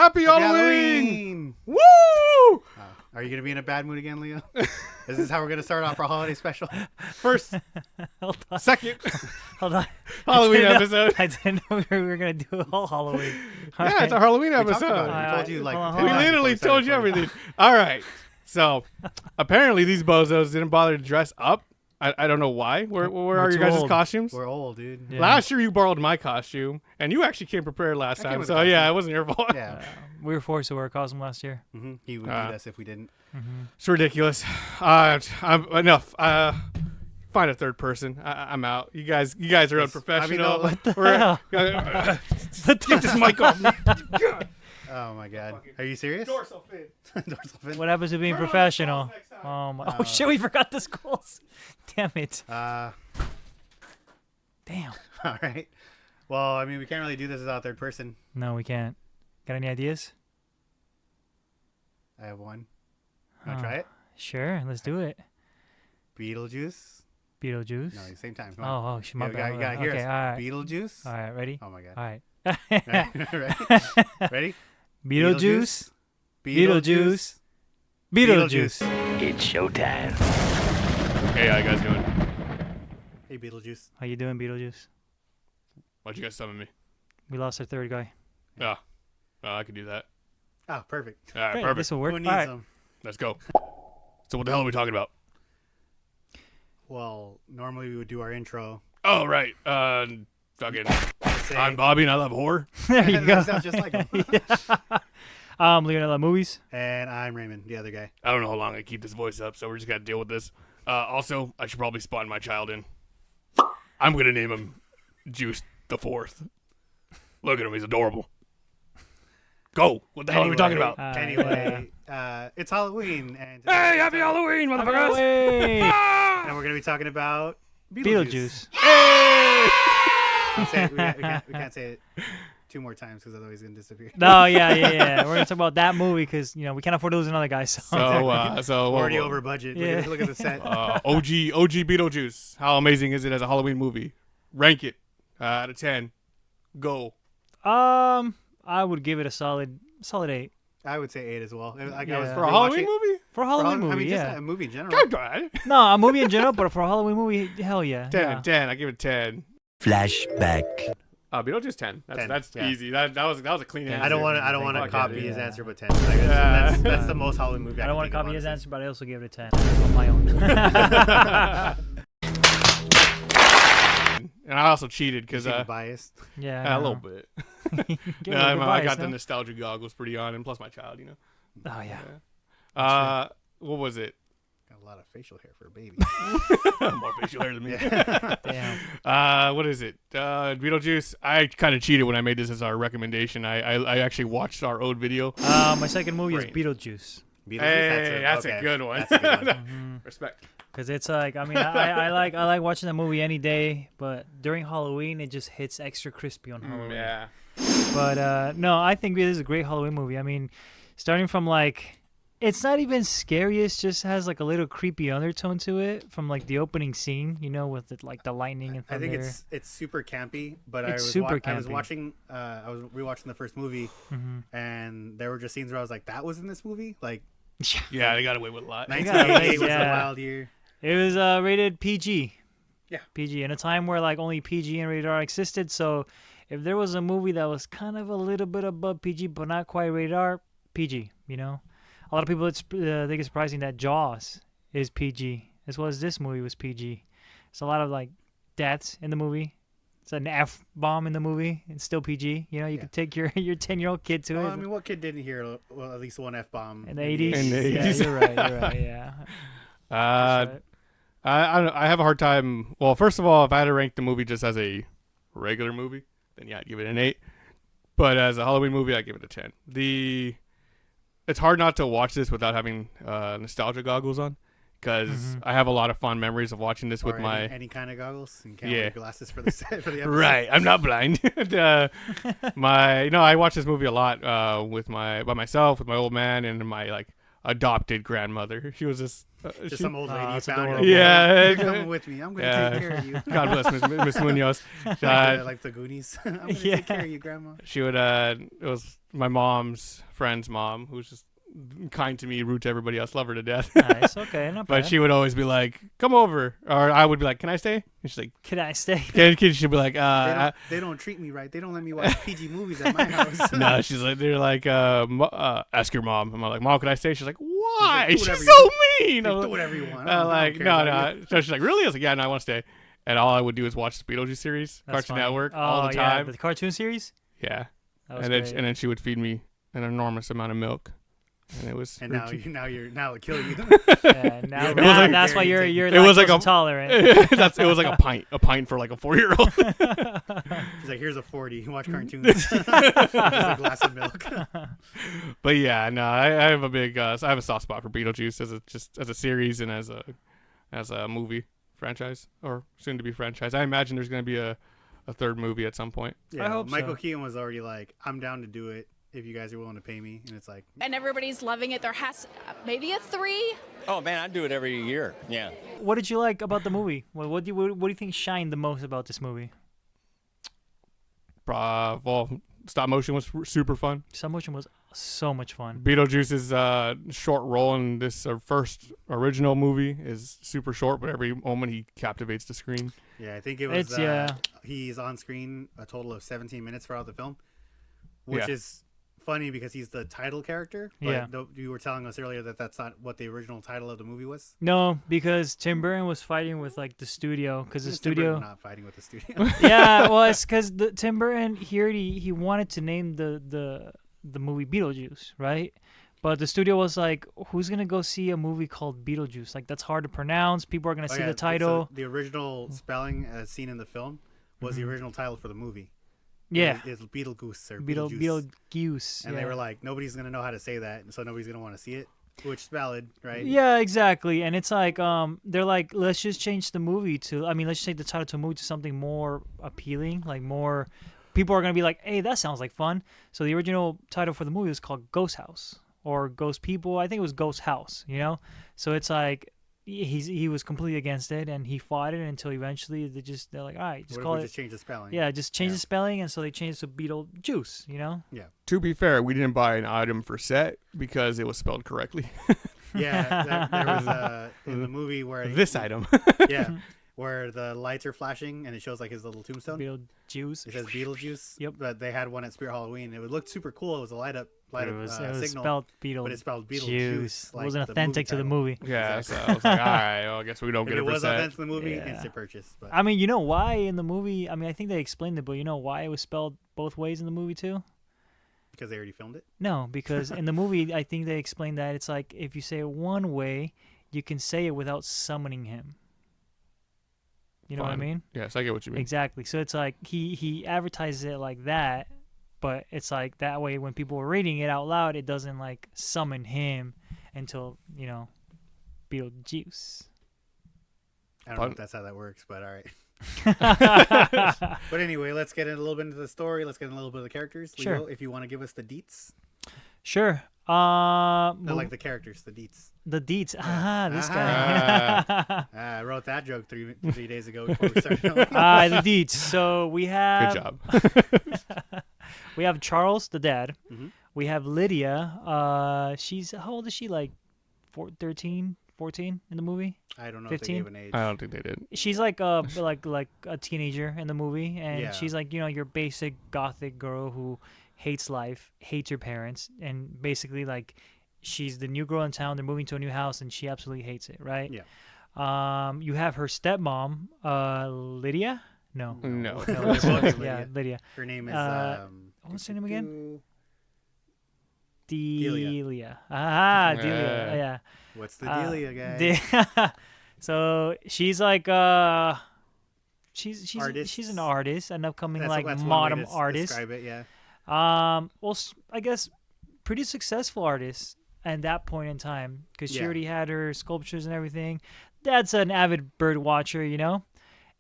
Happy Halloween! Woo! Are you going to be in a bad mood again, Leo? Is this how we're going to start off our holiday special? First, Hold on. second Hold on. Halloween episode. I didn't know we were going to do a whole Halloween. All Yeah, right. it's a Halloween We talked episode. about it. We told you like Hold on, 10 We hold on. times literally before we told you started everything. All right. So, apparently these bozos didn't bother to dress up. I don't know why. Where We're are your too guys' old. costumes? We're old, dude. Yeah. Last year you borrowed my costume, and you actually came prepared last I came time. with So, a yeah, costume. it wasn't your fault. Yeah. We were forced to wear a costume last year. He would beat us if we didn't. It's ridiculous. I'm enough. Find a third person. I'm out. You guys are unprofessional. what the hell? Get this mic off me. Oh, my God. Are you serious? Dorsal fin. Dorsal fin? What happens to being Turn on the professional? calls next time. Oh shit, we forgot the schools. Damn it. All Damn. right. Well, I mean, we can't really do this without a third person. No, we can't. Got any ideas? I have one. Want to try it? Sure, let's do it. Beetlejuice? Beetlejuice. No, same time. Come on. Oh, shit, my You bad. gotta hear Okay, us. all right. Beetlejuice? All right, ready? Oh, my God. All right. Ready? Ready? Beetlejuice. Beetlejuice. Beetlejuice. It's showtime. Hey, how you guys doing? Hey, Beetlejuice. How you doing, Beetlejuice? Why'd you guys summon me? We lost our third guy. Oh, I could do that. Oh, perfect. All right, Great, perfect. this will work. Who All needs right. them? Let's go. So what the hell are we talking about? Well, normally we would do our intro. Oh, right. Fucking. Say, I'm Bobby and I love horror. There you go. That sounds just like him. Leonardo love movies. And I'm Raymond, the other guy. I don't know how long I keep this voice up, so we're just gonna deal with this. Also, I should probably spawn my child in. I'm gonna name him Juice the Fourth. Look at him, he's adorable. Go. What the hell are we talking about? Anyway, it's Halloween. And Hey, happy Halloween, motherfuckers! Hey! And we're going to be talking about Beetlejuice. Hey! We can't say it 2 more times because otherwise he's going to disappear. No, yeah. We're gonna talk about that movie because we can't afford to lose another guy. So So Already over budget. Yeah. Look at the set. OG Beetlejuice. How amazing is it as a Halloween movie? Rank it out of 10. Go. I would give it a solid 8 I would say 8 as well. Like, Yeah. I was For a Halloween movie? for a Halloween movie. I mean, just Yeah, a movie in general. God, God. no, a movie in general, but for a Halloween movie, hell yeah. 10, yeah. 10. I give it 10. Flashback. Beetlejuice 10. 10, That's yeah. easy. That was a clean answer. I don't want to Fuck copy yeah. his answer, but 10. Like, that's the most Halloween movie. I don't want to can think copy of, his honestly. answer, but I also give it a 10 on my own. And I also cheated because You seem biased. Yeah, a little bit. Give No, it a good I bias, got the huh? nostalgia goggles pretty on, and plus my child, Oh yeah. What was it? Got a lot of facial hair for a baby. More facial hair than me. Damn. What is it? Beetlejuice. I kind of cheated when I made this as our recommendation. I actually watched our old video. My second movie is Great. Beetlejuice. Hey, that's okay. a good one. That's a good one. Respect. Cause it's like, I mean, I like watching that movie any day, but during Halloween it just hits extra crispy on Halloween. Yeah. But no, I think this is a great Halloween movie. I mean, starting from like, it's not even scary. It just has like a little creepy undertone to it from like the opening scene, with the lightning and I thunder. think it's super campy, but It's super I was campy. watching I was rewatching the first movie, and there were just scenes where I was like, that was in this movie? Like Yeah, they got away with a lot. 1988 was a Yeah. wild year. It was rated PG. Yeah. PG in a time where like only PG and rated R existed. So if there was a movie that was kind of a little bit above PG but not quite rated R, PG. A lot of people think it's surprising that Jaws is PG as well as this movie was PG. There's a lot of like deaths in the movie. It's an F bomb in the movie. It's still PG. You could take your 10-year-old kid to Well, it. I mean, what kid didn't hear at least one F bomb in the 80s. In the Yeah, 80s. you're right. Yeah. That's right. I have a hard time. Well, first of all, if I had to rank the movie just as a regular movie, then yeah, I'd give it an 8. But as a Halloween movie, I'd give it a 10. It's hard not to watch this without having nostalgia goggles on, because I have a lot of fond memories of watching this with Or my. any kind of goggles. You can't Yeah. wear glasses for the set for the episode. Right, I'm not blind. I watched this movie a lot by myself with my old man and my adopted grandmother. She was just Just some old lady you that's found. adorable. Yeah. You're coming with me. I'm gonna take care of you. God bless Miss Munoz. Like the Goonies. I'm gonna Yeah. take care of you, Grandma. She would it was my mom's friend's mom, who was just kind to me, rude to everybody else, love her to death. Nice. Okay. Not But bad. she would always be like, "Come over," or I would be like, "Can I stay?" And she's like, Can I stay? she'd be like, They don't treat me right. They don't let me watch PG movies at my house. no, she's like, they're like, ask your mom. I'm like, "Mom, can I stay?" She's like, "Why? "Do She's whatever so you mean." I'm do like, whatever you want. I don't like, care no, about you." no. So she's like, "Really?" I was like, "Yeah, no, I want to stay." And all I would do is watch the Beetlejuice series, That's Cartoon funny. Network, Oh, all the yeah, time. the cartoon series. Yeah, That was and great. then she would feed me an enormous amount of milk, and it was And now it'll kill you. Yeah, now, It was like- that's why you're it was like lactose a- intolerant. it was like a pint for like a 4-year-old. He's like, here's a 40. You watch cartoons. Just a glass of milk. But yeah, no, I have a big, I have a soft spot for Beetlejuice as a series and as a movie franchise, or soon to be franchise. I imagine there's going to be a third movie at some point. Yeah, hope Michael so. Keaton was already like, I'm down to do it if you guys are willing to pay me. And it's like, And everybody's loving it. There has maybe a 3. Oh man, I do it every year. Yeah. What did you like about the movie? What do you think shined the most about this movie? Well, stop motion was super fun. Stop motion was so much fun. Beetlejuice's short role in this first original movie is super short, but every moment he captivates the screen. yeah, I think it was, It's- yeah. He's on screen a total of 17 minutes throughout the film, which Yeah. is funny because he's the title character. But Yeah. you were telling us earlier that that's not what the original title of the movie was. No, because Tim Burton was fighting with like the studio, because the Tim Burton studio. not fighting with the studio. Yeah, well, it's because Tim Burton he wanted to name the movie Beetlejuice, right? But the studio was like, who's gonna go see a movie called Beetlejuice? Like that's hard to pronounce. People are gonna Oh, see yeah, the title. So the original spelling as seen in the film was the original title for the movie. Yeah, It's Beetlejuice or Beetlejuice. And yeah. they were like, nobody's gonna know how to say that, so nobody's gonna want to see it, which is valid, right? Yeah, exactly. And it's like, they're like, let's just change the movie to, let's change the title to a movie to something more appealing, like more, people are going to be like, hey, that sounds like fun. So the original title for the movie was called Ghost House or Ghost People. I think it was Ghost House, you know? So it's like, he was completely against it and he fought it until eventually they're like, all right, just What call if we it. just change the spelling? Yeah, just change Yeah. the spelling. And so they changed it to Beetlejuice, you know? To be fair, we didn't buy an item for set because it was spelled correctly. Yeah, there was in the movie where This item. yeah, where the lights are flashing and it shows like his little tombstone. Beetlejuice. It says Beetlejuice. Yep. But they had one at Spirit Halloween. It looked super cool. It was a light up It was signal, spelled Beetlejuice. but it's spelled Beetlejuice. It Like wasn't the authentic to the title. movie. Yeah, Exactly. so I was like, all right, well, I guess we don't If get it it for was set. authentic to the movie, Yeah. instant purchase. But I mean, you know why in the movie? I mean, I think they explained it, but you know why it was spelled both ways in the movie too? because they already filmed it. No, because in the movie, I think they explained that it's like if you say it one way, you can say it without summoning him. You know what I Fine. mean? Yes, I get what you mean. Exactly. So it's like he advertises it like that, but it's like that way when people are reading it out loud, it doesn't like summon him until, you know, Beetlejuice. I don't know Fun. if that's how that works, but all right. But anyway, let's get in a little bit into the story. Let's get in a little bit of the characters. Sure. Leo, if you want to give us the deets. Sure. Not like the characters, the deets. the deets. Ah, this Ah. guy. I wrote that joke three days ago before we started. The deets. So we have Good job. we have Charles, the dad. Mhm. We have Lydia. She's how old is she? Like 13, 14 in the movie. I don't know 15? if they gave an age. I don't think they did. She's like a like a teenager in the movie, and Yeah. she's like, you know, your basic gothic girl who hates life, hates her parents, and basically like she's the new girl in town. They're moving to a new house, and she absolutely hates it, right? Yeah. You have her stepmom, Lydia. No. No. They're both Lydia. Yeah, Lydia. Her name is. What's her name again? Delia. Delia. Ah, Yeah. Delia. Yeah. What's the dealia, guy? So she's like she's Artists. an artist, an upcoming That's like one way modern to artist. Describe it, yeah. Well, I guess pretty successful artist at that point in time because she Yeah. already had her sculptures and everything. Dad's an avid bird watcher, you know,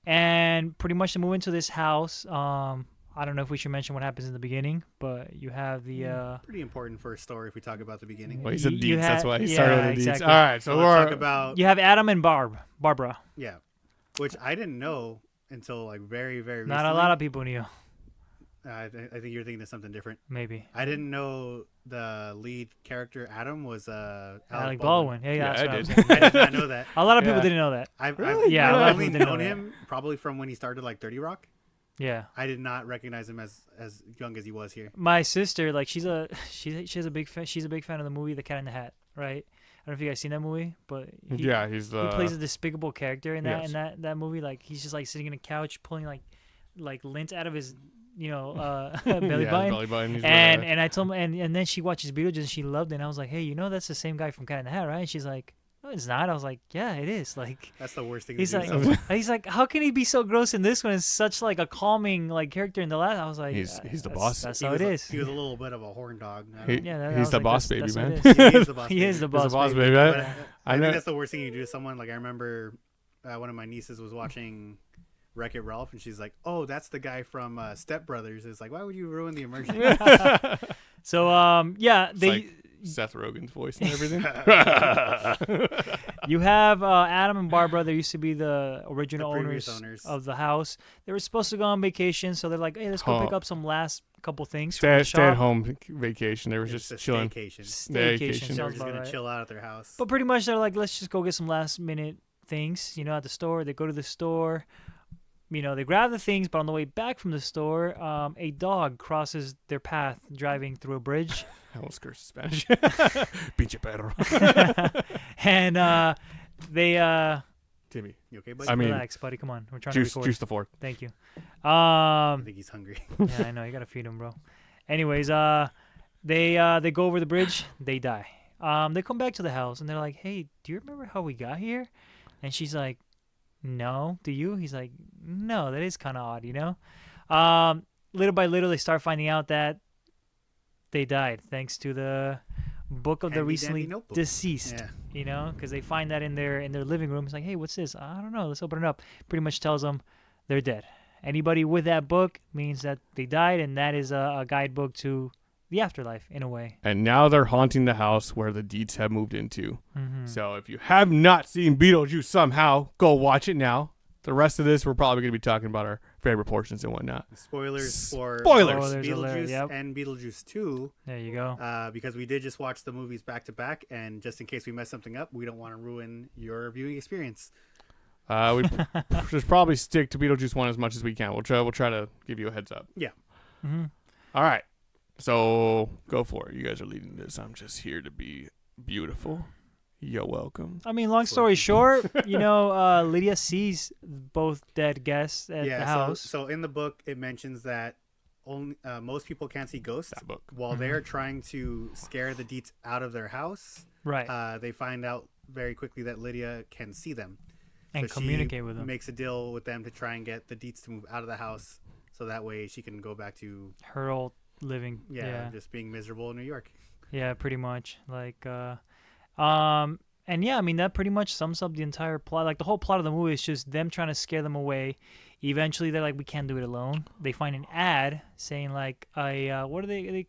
and pretty much to move into this house. I don't know if we should mention what happens in the beginning, but you have the Pretty important for a story if we talk about the beginning. Well, he said You deets. That's had- why he yeah, started with the exactly. deets. All right, so So let's talk we're about you have Adam and Barbara. yeah, which I didn't know until like very very Not recently. a lot of people knew. I think you're thinking of something different. Maybe I didn't know the lead character Adam was Alec Baldwin. Yeah, Yeah, that's I what was did. thinking. I did not know that. A lot of people Yeah. didn't know that. I've Yeah, a lot of only people didn't know known that. him probably from when he started like 30 Rock. Yeah. I did not recognize him as young as he was here. My sister, like, she's a big fan of the movie The Cat in the Hat, right? I don't know if you guys seen that movie, but he he's he plays a despicable character in that yes. that movie. Like, he's just like sitting in a couch pulling like lint out of his belly button. belly button. He's And I told him, and then she watches Beetlejuice and she loved it. And I was like, hey, that's the same guy from Cat in the Hat, right? And she's like, no, it's not. I was like, yeah, it is. Like, That's the worst thing. he's to do like, to someone. he's like, how can he be so gross in this one? It's such like a calming like character in the last. I was like, He's the that's- boss. That's He how was it a- is. He was a little bit of a horn dog. I don't He- know. Yeah, I he's was the like, boss that's baby, what man. it is. He is the boss. He is the baby. He's boss, the boss baby. baby. But Right? I I think know. that's the worst thing you do to someone. Like I remember, one of my nieces was watching Wreck-It Ralph, and she's like, "Oh, that's the guy from Step Brothers." It's like, why would you ruin the immersion? So yeah, It's they like Seth Rogen's voice and everything. you have Adam and Barbara. They used to be the original The previous owners owners. of the house. They were supposed to go on vacation, so they're like, hey, let's go pick Huh. up some last couple things from the stay at shop. home vacation. They were It's just a chilling. staycation. Staycation Vacation. They were sounds just about gonna right. chill out at their house. But pretty much they're like, let's just go get some last minute things, at the store. They go to the store. They grab the things, but on the way back from the store, a dog crosses their path driving through a bridge. I almost cursed Spanish. Pinche perro. And they Timmy. You okay, buddy? I mean, relax, buddy. Come on, we're trying to record. Juice the fork. Thank you. I think he's hungry. Yeah, I know. You gotta feed him, bro. Anyways, they go over the bridge. They die. They come back to the house and they're like, "Hey, do you remember how we got here?" And she's like, "No, do you?" He's like, "No, that is kind of odd, Little by little, they start finding out that they died thanks to the book of the Handy-dandy recently notebook. deceased. Yeah. Because they find that in their living room. It's like, "Hey, what's this?" I don't know. Let's open it up. Pretty much tells them they're dead. Anybody with that book means that they died, and that is a guidebook to the afterlife in a way. And now they're haunting the house where the Deets have moved into. Mm-hmm. So if you have not seen Beetlejuice somehow, go watch it now. The rest of this, we're probably going to be talking about our favorite portions and whatnot. Spoilers for Spoilers. Spoilers alert, Beetlejuice yep. and Beetlejuice 2, There you go. because we did just watch the movies back to back, and just in case we mess something up, we don't want to ruin your viewing experience. We just probably stick to Beetlejuice 1 as much as we can. We'll try to give you a heads up. Yeah. Mm-hmm. All right. So go for it. You guys are leading this. I'm just here to be beautiful. You're welcome. I mean, long story short, Lydia sees both dead guests at the house. So in the book, it mentions that only most people can't see ghosts. That book. While they're trying to scare the Deets out of their house, Right. they find out very quickly that Lydia can see them. And So communicate with them. Makes a deal with them to try and get the Deets to move out of the house, so that way she can go back to Her old living. just being miserable in New York. Yeah, pretty much. And yeah, I mean that pretty much sums up the entire plot. Like the whole plot of the movie is just them trying to scare them away. Eventually, they're like, we can't do it alone. They find an ad saying like, what are they?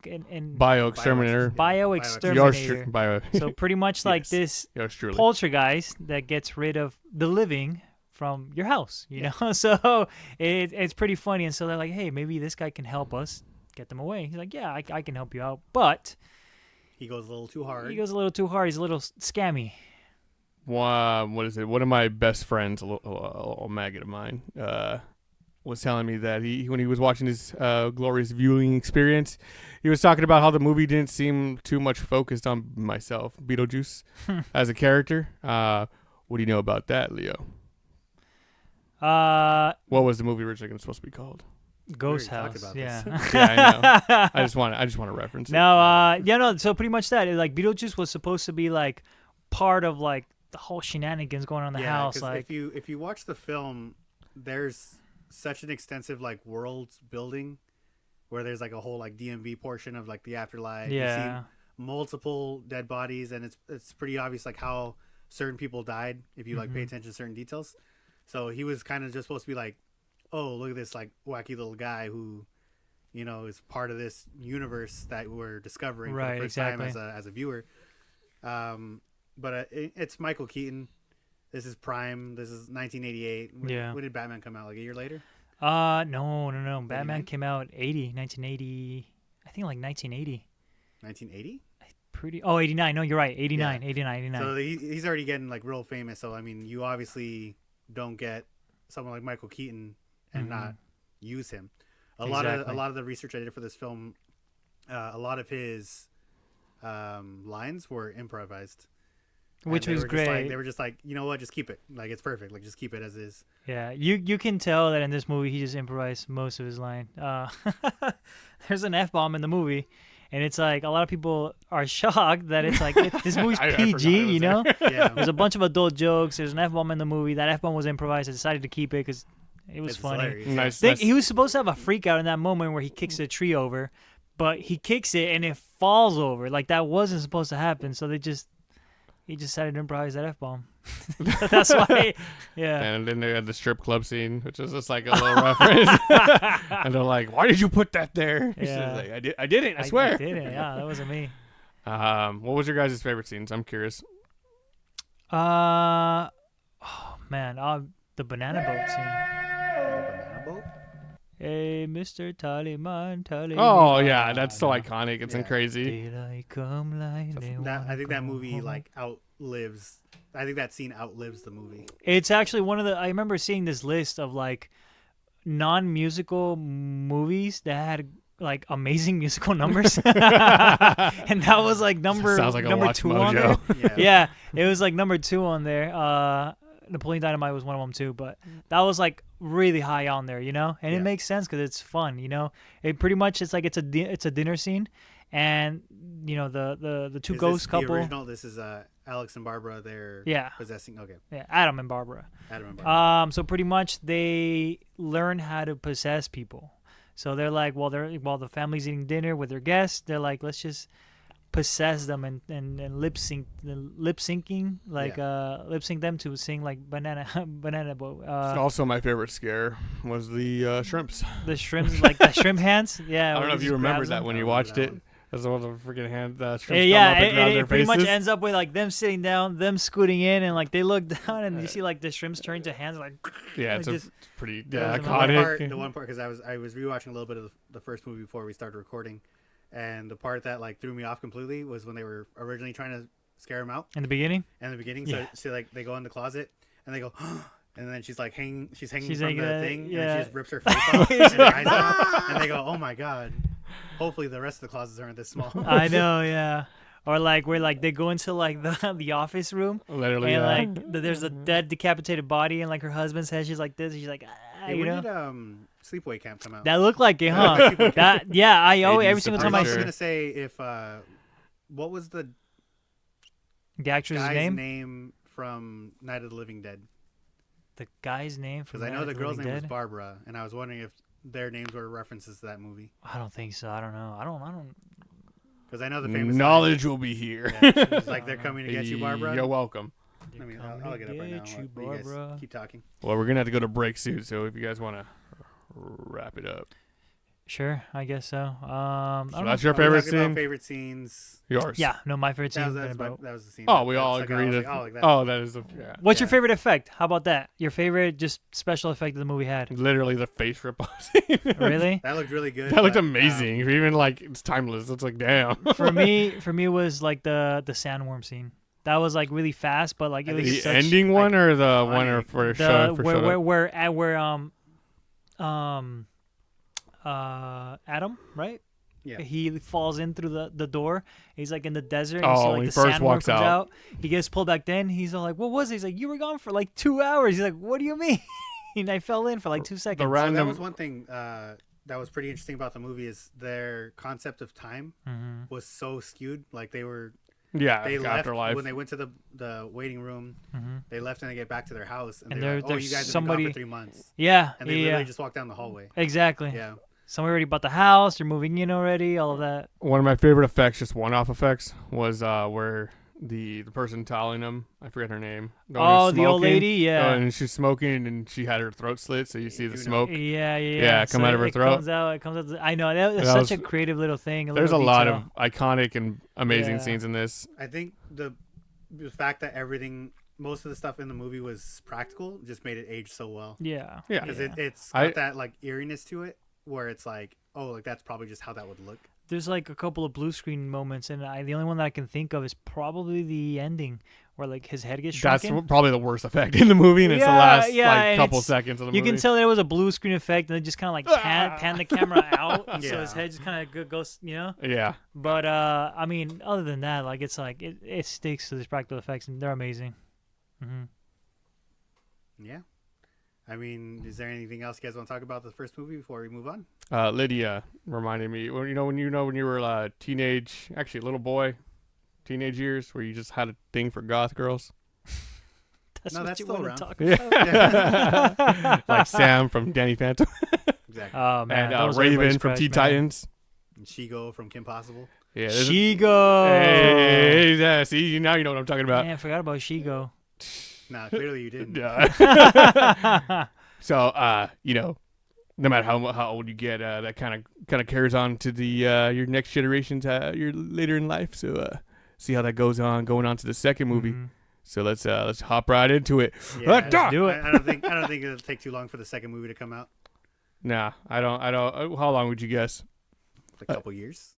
Bio exterminator. Bio Yours exterminator. bio. So pretty much like Yes. this Yours truly. poltergeist that gets rid of the living from your house. You know, so it's pretty funny. And so they're like, hey, maybe this guy can help us get them away. He's like, yeah, I can help you out, but He goes a little too hard. he goes a little too hard. He's a little scammy. What is it? One of my best friends, a maggot of mine, was telling me that when he was watching his glorious viewing experience, he was talking about how the movie didn't seem too much focused on myself, Beetlejuice, as a character. What do you know about that, Leo? What was the movie originally supposed to be called? Ghost We already talked House. about Yeah. this. Yeah, I know. I just want to reference it. No, so pretty much that. Like Beetlejuice was supposed to be like part of like the whole shenanigans going on in the house. 'cause Like if you watch the film, there's such an extensive like world building where there's like a whole like DMV portion of like the afterlife. You yeah. see multiple dead bodies, and it's pretty obvious like how certain people died if you like pay attention to certain details. So he was kind of just supposed to be like, oh, look at this like wacky little guy who is part of this universe that we're discovering for Right, the first exactly. time as a viewer. But it's Michael Keaton. This is Prime. This is 1988. Yeah. When did Batman come out? Like a year later? No. Batman 89? came out 1980. I think like 1980. 1980? 89. No, you're right. 89, Yeah. 89. So he's already getting like real famous. So I mean, you obviously don't get someone like Michael Keaton and not use him. A lot of the research I did for this film, a lot of his lines were improvised, Which And was great. They were just like, you know what, just keep it. Like it's perfect. Like just keep it as is. Yeah, you can tell that in this movie he just improvised most of his line. There's an F-bomb in the movie, and it's like a lot of people are shocked that it's like this movie's I forgot it PG, was you know? Yeah. There's a bunch of adult jokes. There's an F-bomb in the movie. That F-bomb was improvised. I decided to keep it because it was It's funny. hilarious. Nice. He was supposed to have a freak out in that moment where he kicks the tree over, but he kicks it and it falls over. Like that wasn't supposed to happen. So he just decided to improvise that F-bomb. That's why, yeah. And then they had the strip club scene, which is just like a little reference. And they're like, "Why did you put that there?" She's Yeah. like, I did it. I swear. I did it. Yeah, that wasn't me. What was your guys' favorite scenes? I'm curious. Oh man, the banana boat scene. The banana boat? Hey, Mr. Tallyman, Tallyman. Oh yeah, that's so iconic. It's Yeah. crazy. Did I come like they I think that wanna movie go like outlives. I think that scene outlives the movie. It's actually one of the. I remember seeing this list of like non-musical movies that had like amazing musical numbers, and that was like number Sounds like a number Watch 2 on there. Mojo. Yeah, it was like number 2 on there. Napoleon Dynamite was one of them too, but that was like really high on there, and Yeah. it makes sense because it's fun, It pretty much it's like it's a dinner scene, and the two Is ghost this couple. The original. This is Alex and Barbara. They're Yeah. possessing. Okay, Yeah, Adam and Barbara. Adam and Barbara. So pretty much they learn how to possess people. So they're like, while the family's eating dinner with their guests, they're like, let's just possess them and lip syncing lip sync them to sing like banana boat. Also, my favorite scare was the shrimps. The shrimps, like the shrimp hands. Yeah, I don't where know he if you just remember grabs that them. when you I remember watched that it. one. That's one of the freaking hand shrimps Yeah, come up and grab it their pretty much faces. ends up with like them sitting down, them scooting in, and like they look down and you see like the shrimps turn to hands like. Yeah, like, it's pretty Yeah, iconic. The one part because I was rewatching a little bit of the first movie before we started recording, and the part that like threw me off completely was when they were originally trying to scare him out In the beginning. in the beginning. Yeah. So like they go in the closet and they go. And then she's like hanging She's from like, the thing, yeah. and she just rips her face off, and, her eyes out, and they go, "Oh my god!" Hopefully, the rest of the closets aren't this small. I know, yeah. Or like where like they go into like the office room Literally, and yeah. like there's a dead decapitated body and like her husband's head. She's like this. She's like Hey, you when know. did Sleepaway Camp come out? That looked like it, huh? That I always 80s every single for time I I was sure. see gonna say if what was the the actress's guy's name, name from Night of the Living Dead? the guy's name from Because I know Night the of girl's Living name was Dead? Barbara, and I was wondering if their names were references to that movie. I don't think so. I don't know. I don't. Because I know the famous Knowledge will be here. line. Yeah, it's like they're coming to get you, Barbara. You're welcome. I mean, Coming I'll to get up right now. get you, while you guys Barbara. keep talking. Well, we're gonna have to go to break soon, so if you guys want to wrap it up, Sure, I guess so. I so don't that's know. your favorite Talking about scene. favorite scenes. Yours. Yeah, no, my favorite scene. That about. was the scene. Oh, we all Like, I agree was that. like, like that. Oh, that is the. Yeah. What's your Yeah. favorite effect? How about that? Your favorite just special effect that the movie had? Literally the face rip off scene. Really? That looked really good. That looked but, amazing. Even like it's timeless. It's like damn. For me, it was like the sandworm scene. That was like really fast, but like it I was think The such, ending one or the one or iconic. for the show for show. where Adam, right? Yeah. He falls in through the door. He's like in the desert. And Oh, you see, like, when he the first sandworm walks comes out. He gets pulled back. Then he's all like, "What was it?" He's like, "You were gone for like 2 hours." He's like, "What do you mean?" And I fell in for like 2 seconds. The So that random. was one thing that was pretty interesting about the movie is their concept of time Mhm. was so skewed. Like they Yeah, left afterlife. when they went to the waiting room. Mhm. They left and they get back to their house and, And they're like, "Oh, there's you guys have somebody- been gone for 3 months." Yeah, And they yeah, literally just walked down the hallway. exactly. Yeah. Somebody already bought the house. They're moving in already. All of that. One of my favorite effects, just one-off effects, was where the person telling him, I forget her name. Oh, the old lady, yeah. And she's smoking, and she had her throat slit, so you see the smoke. Yeah, come out of her throat. It comes out. I know that's such a creative little thing. There's a lot of iconic and amazing scenes in this. I think the fact that most of the stuff in the movie was practical just made it age so well. Yeah. Because it's got that like eeriness to it, where it's like, oh, like that's probably just how that would look. There's like a couple of blue screen moments, and the only one that I can think of is probably the ending where like his head gets shrunken. That's probably the worst effect in the movie, and it's the last like couple seconds of the movie. You can tell there was a blue screen effect, and they just kind of like pan the camera out, and so his head just kind of goes, Yeah. But I mean, other than that, like it sticks to these practical effects, and they're amazing. Mm-hmm. Yeah. I mean, is there anything else you guys want to talk about the first movie before we move on? Lydia reminded me, when you were a teenage, actually a little boy, teenage years, where you just had a thing for goth girls. That's still around. Talk about. Like Sam from Danny Phantom. Exactly. Oh man, and Raven from Teen Titans. And Shigo from Kim Possible. Yeah, Shigo. Hey, see, now you know what I'm talking about. Man, I forgot about Shigo. Nah, clearly you didn't. So, no matter how old you get, that kind of carries on to the your next generations, your later in life. So, see how that goes on, going on to the second movie. Mm-hmm. So let's hop right into it. Yeah, Let's do it. I don't think it'll take too long for the second movie to come out. Nah, I don't. How long would you guess? A couple years.